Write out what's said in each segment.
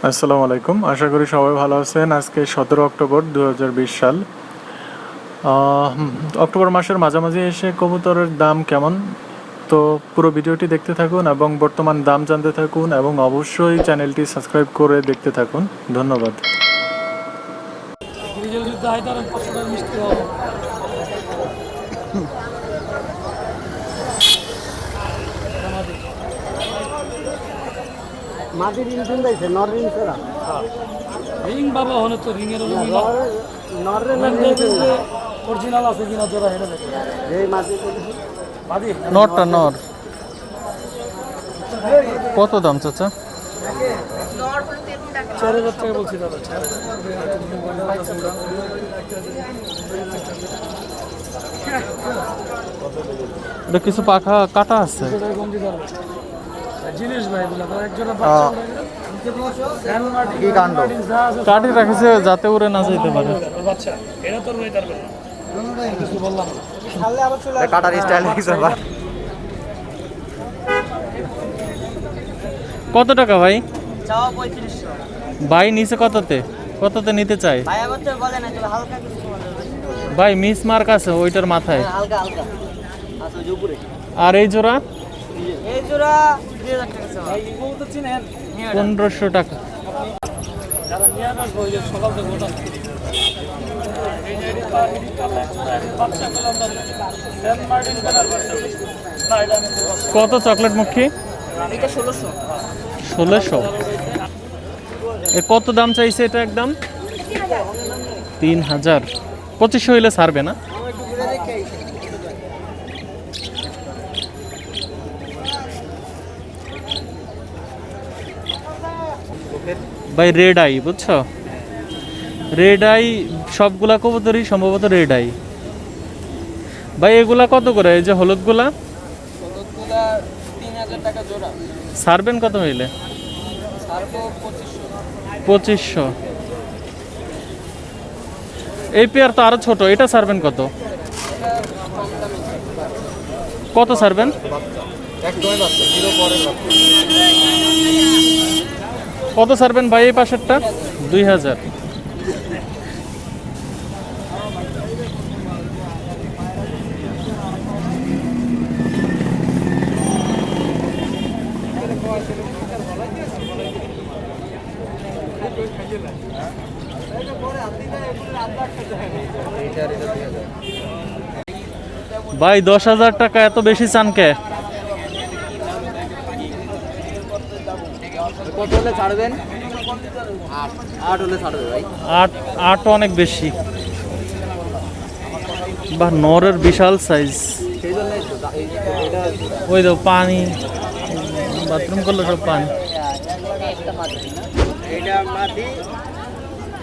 আসসালামু আলাইকুম, আশা করি সবাই ভালো আছেন। আজকে 17 অক্টোবর 2020 সাল। অক্টোবর মাসের মাঝামাঝি এসে কবুতরের দাম কেমন, তো পুরো ভিডিওটি দেখতে থাকুন এবং বর্তমান দাম জানতে থাকুন এবং অবশ্যই চ্যানেলটি সাবস্ক্রাইব করে দেখতে থাকুন। ধন্যবাদ। মাটি রিং দিয়েছে নর রিং ছাড়া রিং বাবা হলে তো রিং এর নর রে অরিজিনাল আছে কিনা জোড়া হেরে দেখে এই মাটি বাদি নরটা নর কত দাম চাচা? 4000 টাকা বলছি দাদা। এটা কিছু পাখা কাটা আছে। জিনিস ভাই এগুলো এক জোড়া কি কাণ্ড কাটি রাখেছে যাতে উড়ে না যেতে পারে। বাচ্চা এটা তোর ভাই তার কিছু বললাম কাটার স্টাইল দেখছে কত টাকা ভাই? চাওয়া 3500 ভাই নিচে কততে নিতে চাই? ভাই আমার তো বলে না তবে হালকা কিছু বলে ভাই মিস মার্ক আছে ওইটার মাথায়। হালকা হালকা আচ্ছা ওই উপরে আর এই জোড়া এই জোড়া 2000 টাকা চাওয়া ভাই ও তো চিনেন 1500 টাকা। যারা নিয়ে আসবো ওই যে সকাল থেকে ওটা এই যে বাচ্চা পেলাম সেন্ট মার্টিন কালার বাচ্চা না এটা আমি কত চকলেট মুখী? এটা 1600 1600। এ কত দাম চাইছে এটা একদম? 3000। 2500 হইলে ছাড়বে না? ভাই রেড আই বুঝছো, রেড আই সবগুলা কবুতরই সম্ভবত রেড আই। ভাই এগুলা কত করে? এই যে হলুদগুলা 3000 টাকা জোড়া ছাড়বেন কত হইলে? ছাড়বো 2500। এই পেয়ার তো আরো ছোট, এটা ছাড়বেন কত? কত ছাড়বেন? কত ছাড়বেন ভাই এই পাশেরটা? 2000। ভাই 10,000 টাকা এত বেশি চান কে? কত হলে ছাড়বেন? 8 হলে ছাড়বে ভাই। 8 অনেক বেশি। বা নরের বিশাল সাইজ। সেই জন্যই তো এটা ওই তো পানি, বাথরুম করলে সব পানি। এটা মাটি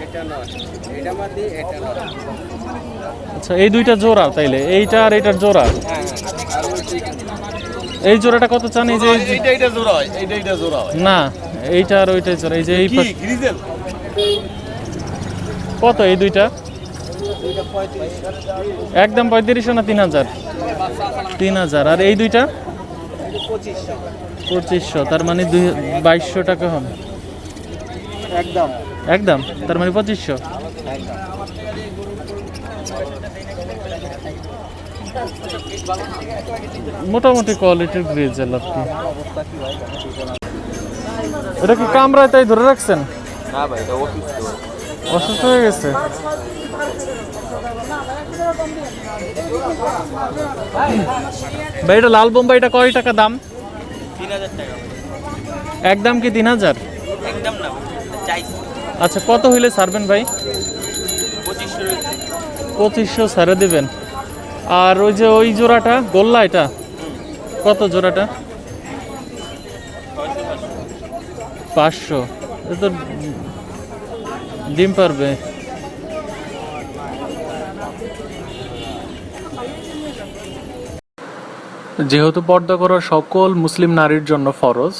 এটা নর এটা মাটি এটা নর আচ্ছা এই দুইটা জোড়া তাইলে, এইটা আর এইটার জোড়া। আর ওই এই জোড়াটা কত চান? এই যে এইটা জোড়া হয় এইটা জোড়া হয় না, এইটা আর ওইটাই জোড়া। এই যে এই পাশ- গ্রিজেল কত এই দুইটা? এটা 35 একদম 3500 না 3000? 3000। আর এই দুইটা 2500 2500, তার মানে 2200 টাকা হবে একদম একদম, তার মানে 2500। মোটামুটি কোয়ালিটির গ্রেজেল আপনি। এটা কি কামরায় তাই ধরে রাখছেন? না ভাই এটা অসুস্থ হয়ে গেছে। ভাই এটা লাল বোম্বাই, এটা কয় টাকা দাম? 3000 টাকা একদম কি 3000? একদম না চাইছি আচ্ছা কত হইলে ছাড়বেন ভাই? 2500 2500 ছেড়ে দেবেন। আর ওই যে ওই জোড়াটা গোল্লা, এটা কত জোড়াটা? 500। এটা তো ডিম পারবে। যেহেতু পর্দা করা সকল মুসলিম নারীর জন্য ফরজ,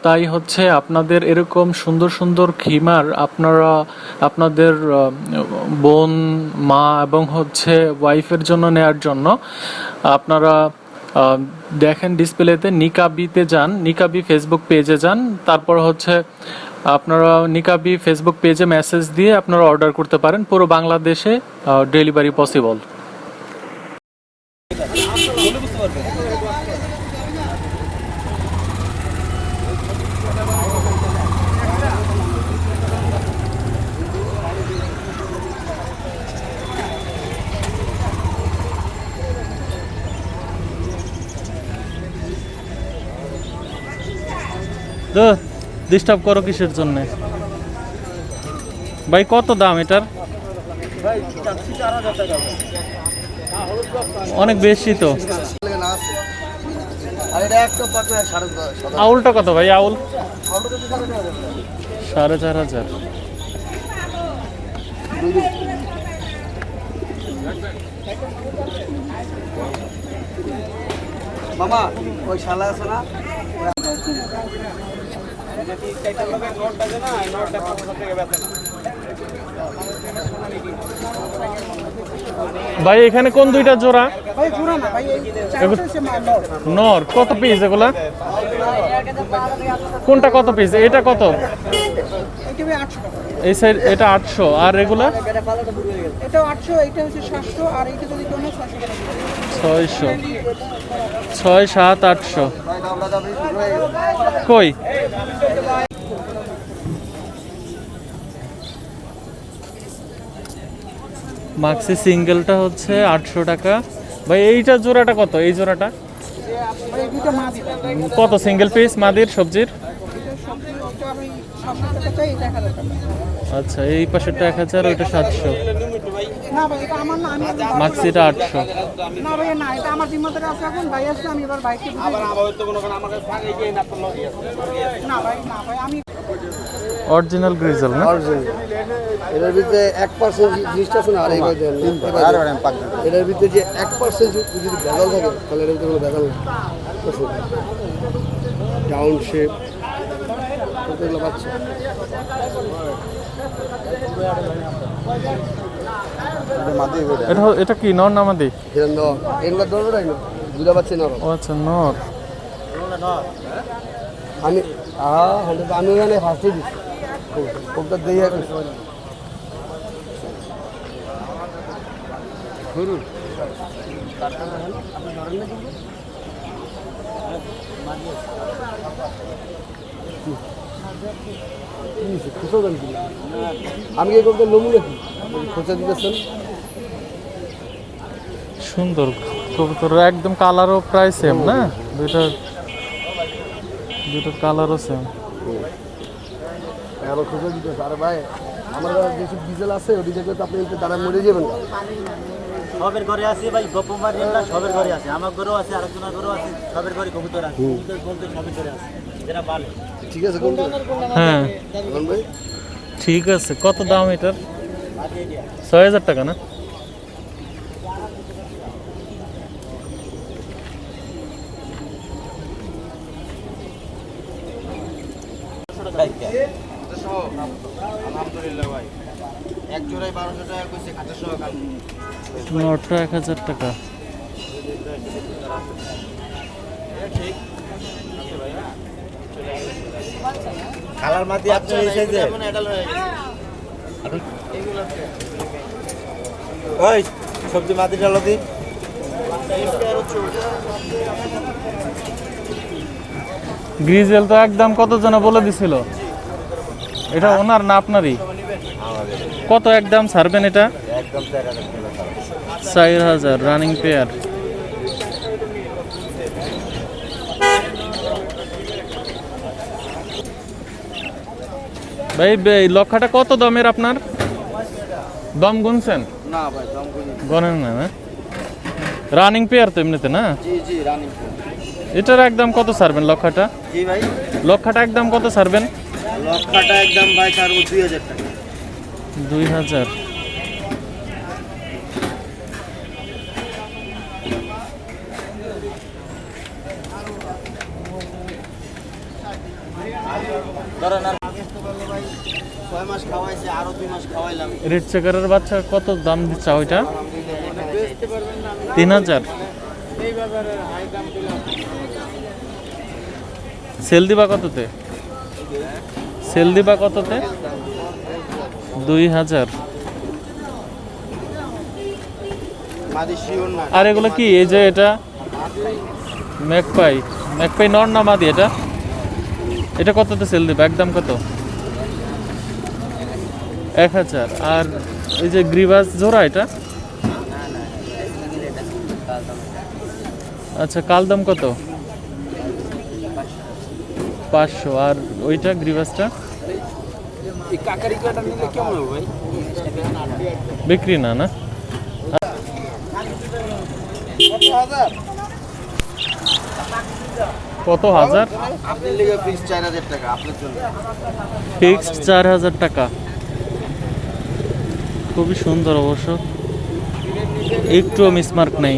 তাই হচ্ছে আপনাদের এরকম সুন্দর সুন্দর খিমার আপনারা আপনাদের বোন, মা এবং হচ্ছে ওয়াইফের জন্য নেয়ার জন্য আপনারা দেখেন ডিসপ্লেতে নিকাবিতে যান, নিকাবি ফেসবুক পেজে যান, তারপর হচ্ছে আপনারা নিকাবি ফেসবুক পেজে মেসেজ দিয়ে আপনারা অর্ডার করতে পারেন। পুরো বাংলাদেশে ডেলিভারি পসিবল। ডিস্টার্ব করো কিসের জন্য ভাই? কত দাম এটার? ভাই চাচ্ছি 4000 টাকা। অনেক বেশি তো। আর এটা একটা পাবে 10.5 আউলটা কত ভাই? আউল 4500। মামা ওই শালা আছে না ভাই এখানে কোন দুইটা জোড়া? ভাই জোড়া না ভাই, এই চারটা হচ্ছে নর। নর কত পিস এগুলা? কোনটা কত পিস? এটা কত? এটা ভাই 800 টাকা। এই সাইড এটা 800 আর রেগুলার এটাও 800, এটা হচ্ছে 700, আর এইটা যদি কোনো 600 টাকা। 600 6 7 800। কই মাক্সি সিঙ্গেলটা হচ্ছে 800 টাকা। ভাই এইটা জোড়াটা কত? এই জোড়াটা ভাই এই দুটো মাদি ভাই। কত সিঙ্গেল পিস মাদির সবজির? এটা সবজি ওটা আমি 700 টাকা চাই, এটা 1000 টাকা। আচ্ছা এই পাশেরটা 1000, ওইটা 700। না ভাই এটা আমার না, আমি মাক্সিটা 800। না ভাই না, এটা আমার জিম্মাদারি আছে। এখন ভাই আসলে আমি এবার বাইককে বুঝিয়ে না ভাই, না ভাই আমি অরিজিনাল গ্রিজেল না? এটার ভিতরে 1% জিনিসটা আছে না, আর এটার ভিতরে যে 1% যদি ভেজাল থাকে তাহলে এটার ভিতরে কোনো ভেজাল নেই। ডাউন শেপ এগুলো পাচ্ছে। এটা কি নর না মাদি? এগুলো দৌড়াই না, দুটা পাচ্ছে না। ও আচ্ছা নর। আমি আমি এখানে ফার্স্টে দিচ্ছি কোপটা দিয়ে আমি এই কোপটা লমু নাকি খোঁচা দিতেছেন। সুন্দর কবুতর, একদম কালারও প্রায় সেম না? দুইটার কালারও সেম। আবার খোঁজা দিতেছে। আরে ভাই আমার যেসব ডিজেল আছে ওই ডিজেল তো আপনি তারা মরে যাবেন না। সবের ঘরে আছে ভাই, গপ মারিয়েন না, সবের ঘরে আছে। আমার ঘরেও আছে, আরেকজনের ঘরেও আছে, সবের ঘরে কবুতর আছে। কবুতর বলতে সবের ঘরে আছে, যেটা ভালো। ঠিক আছে কোনটা হ্যাঁ ভাই? ঠিক আছে। কত দাম এটার? 6000 টাকা না? আলহামদুলিল্লাহ ভাই, এক জোড়ায় 1200 টাকা কইছে, খাঁচা সহ কাল। নটা 1000 টাকা। কালার মাটি আপনি এই সাইজে এডাল হয়ে গেছে। ওই সবজি মাটি ডালো দি। গ্রিজেল তো একদম কত জন বলে দিছিল? এটা ওনার না আপনারই? কত একদম ছাড়বেন এটা? একদম 4000 রানিং পেয়ার। ভাই এই লক্ষাটা কত দমের আপনার? দম গুনছেন? না ভাই দাম কই গনেন না না? রানিং পেয়ার তো এমনিতে না? জি জি রানিং। এটার একদম কত ছাড়বেন লক্ষাটা? জি ভাই লক্ষাটা একদম কত ছাড়বেন? লক্ষাটা একদম ভাই ছাড়বো 2000 টাকা। 2000। ধরেন আর ভাই 6 মাস খাওয়াইছে, আরো 2 মাস খাওয়াইলাম। রেড চেকারের বাচ্চা কত দাম দিচ্ছে ওইটা? 3000। সেল দিবা কততে? সেল দিবা কততে? 2000। আর এগুলো কি? এই যে এটা ম্যাকপাই, ম্যাকপাই নর না মাদি? এটা কততে সেল দিবা? একদম কত? 1000। আর এই যে গ্রিবাস জোড়া, এটা আচ্ছা, কাল দাম কত? 500। আর ওইটা গ্রিবাসটা বিক্রি না? না, কত হাজার? ফিক্সড 4000 টাকা। খুবই সুন্দর অবশ্য, একটুও মিসমার্ক নেই।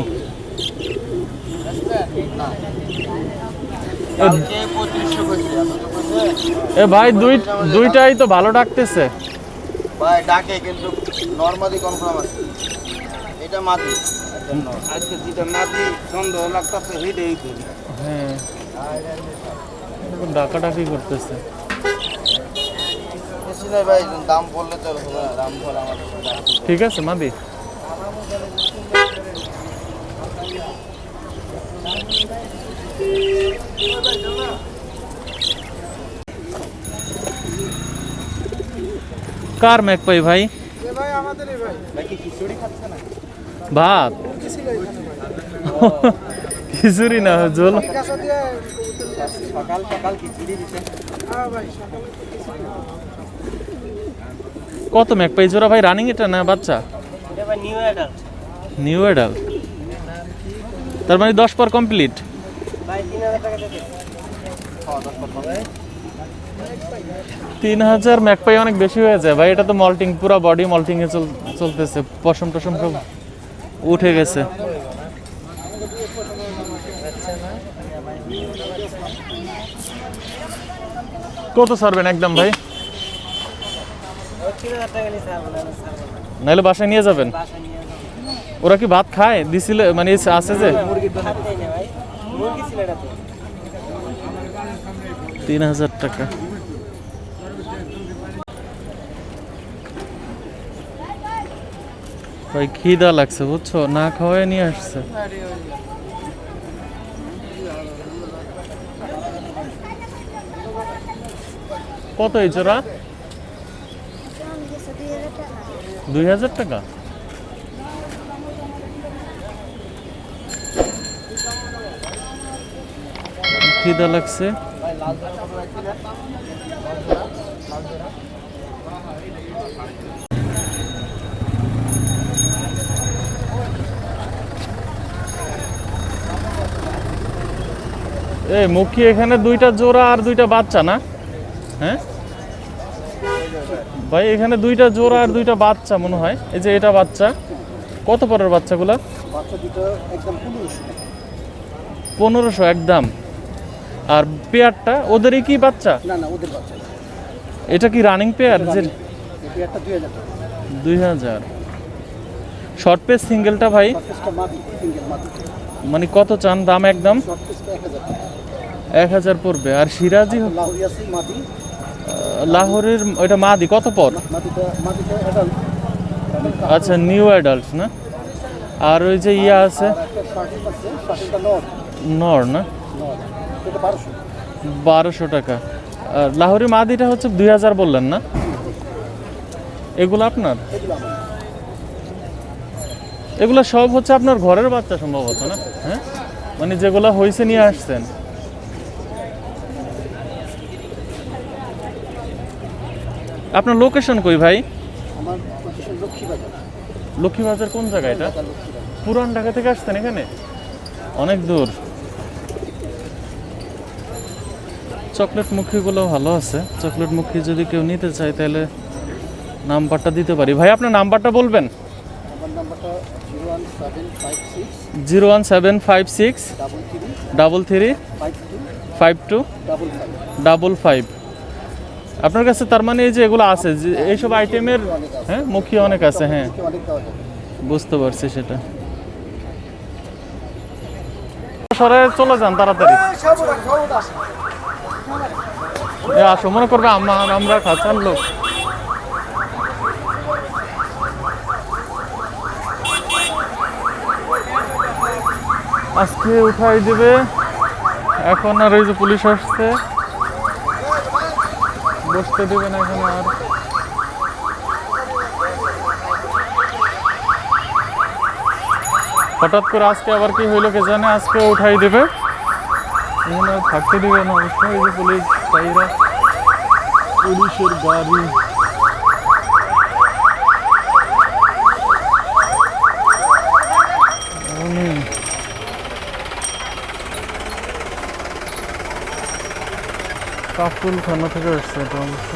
এ ভাই দুইটাই তো ভালো ডাকতেছে ভাই, ডাকে কিন্তু নরমালি কনফার্ম আছে। এটা মাদি, আজকে যেটা মাদি সন্দেহ লাগতেছে হেডেই করি। হ্যাঁ, ডাকাডাকি করতেছে। বেশি নাই ভাই, দাম বললে চলো, দাম বলে আমাদের ঠিক আছে, মাদি। কার ম্যাকপাই ভাই? ভাই আমাদেরই ভাই। ভাই কি খিচুড়ি খাচ্ছে না? ভাত খিচুড়ি না, ঝোল। সকাল সকাল খিচুড়ি দিতে। হ্যাঁ ভাই, সকাল কত ম্যাকপাই জোড়া ভাই? রানিং এটা না বাচ্চা? এটা ভাই নিউ অ্যাডাল্ট। নিউ অ্যাডাল্ট, তার মানে 10 পর কমপ্লিট। ভাই 3000 টাকা দিতে। 3000 ম্যাকপাই অনেক বেশি হয়ে যায় ভাই। এটা তো মল্টিং, পুরো বডি মল্টিং এ চলতেছে, পশম টসম সব উঠে গেছে। কত ছাড়বেন একদম ভাই? 3000 টাকা নিয়ে ছাড়বো না, নাহলে বাসায় নিয়ে যাবেন? বাসা নিয়ে যাবো। ওরা কি ভাত খায়? দিছিলে মানে আছে যে ভাত দেয় না ভাই, মুরগি ছিল এটাতে। 3000 টাকা। ভাই খিদা লাগছে বুঝছো, না খাওয়াই নিয়ে আসছে। কত এই জোড়া? 2000 টাকা। খিদা লাগছে। এই মুখী এখানে 2টা জোড়া আর 2টা বাচ্চা না? হ্যাঁ ভাই, এখানে 2টা জোড়া আর 2টা বাচ্চা মনে হয়। এই যে এটা বাচ্চা, কত পরের বাচ্চাগুলা? বাচ্চা দুটো একদম 1500 একদম। আর পেয়ারটা ওদেরই কি বাচ্চা? না না, ওদের বাচ্চা। এটা কি রানিং পেয়ার? যে এটা একটা 2000 টাকা। 2000। শর্ট পেস সিঙ্গেলটা ভাই শর্টকেসটা মাদি, সিঙ্গেল মাদি। মানে কত চান দাম? একদম শর্টকেসটা 1000 টাকা। 1000 পড়বে। আর সিরাজি লাহোরি আছে মাদি। লাহোরের ওইটা মাদি, কত পর? মাদিটা অ্যাডাল্ট। আচ্ছা, নিউ অ্যাডাল্ট না? আর ওই যে ইয়া আছে আর একটা শার্টিন আছে, শার্টিনটা নর। নর না? নর। এটা 1200। 1200 টাকা। আর লাহোরি মাদিটা হচ্ছে 2000 বললেন না? এগুলো আপনার? এগুলো আমার। এগুলো সব হচ্ছে আপনার ঘরের বাচ্চা সম্ভবত না? হ্যাঁ, মানে যেগুলো হয়েছে নিয়ে আসছেন। আপনার লোকেশন কই ভাই? আমার লোকেশন লক্ষ্মীবাজার। লক্ষ্মীবাজার কোন জায়গা এটা? পুরান ঢাকা থেকে আসছেন এখানে? অনেক দূর। চকলেট মুখীগুলো ভালো আছে। চকলেট মুখী যদি কেউ নিতে চায় তাহলে নাম্বারটা দিতে পারি। ভাই আপনার নাম্বারটা বলবেন? আমার নাম্বারটা 01756 01756 33 52 55। আপনার কাছে তার মানে এই যে এগুলো আছে, যে এইসব আইটেমের, হ্যাঁ মুখী অনেক আছে। হ্যাঁ, অনেক পাওয়া যাবে। বুঝতে পারছি সেটা। সরে চলে যান তাড়াতাড়ি। এ আসো, মনে করবে আমরা খাঁচার লোক। আজকে উঠাই দিবে, এখন আর এই যে পুলিশ আসছে, বসতে দিবে না এখানে আর। হঠাৎ করে আজকে আবার কি হইলো কে জানে, আজকে উঠাই দেবে, মনে হয় থাকতে দিবে না অবশ্যই। এই যে পুলিশ ভাইরা, পুলিশের গাড়ি। কাফুল খানা থেকে আসছে এটা অবশ্য।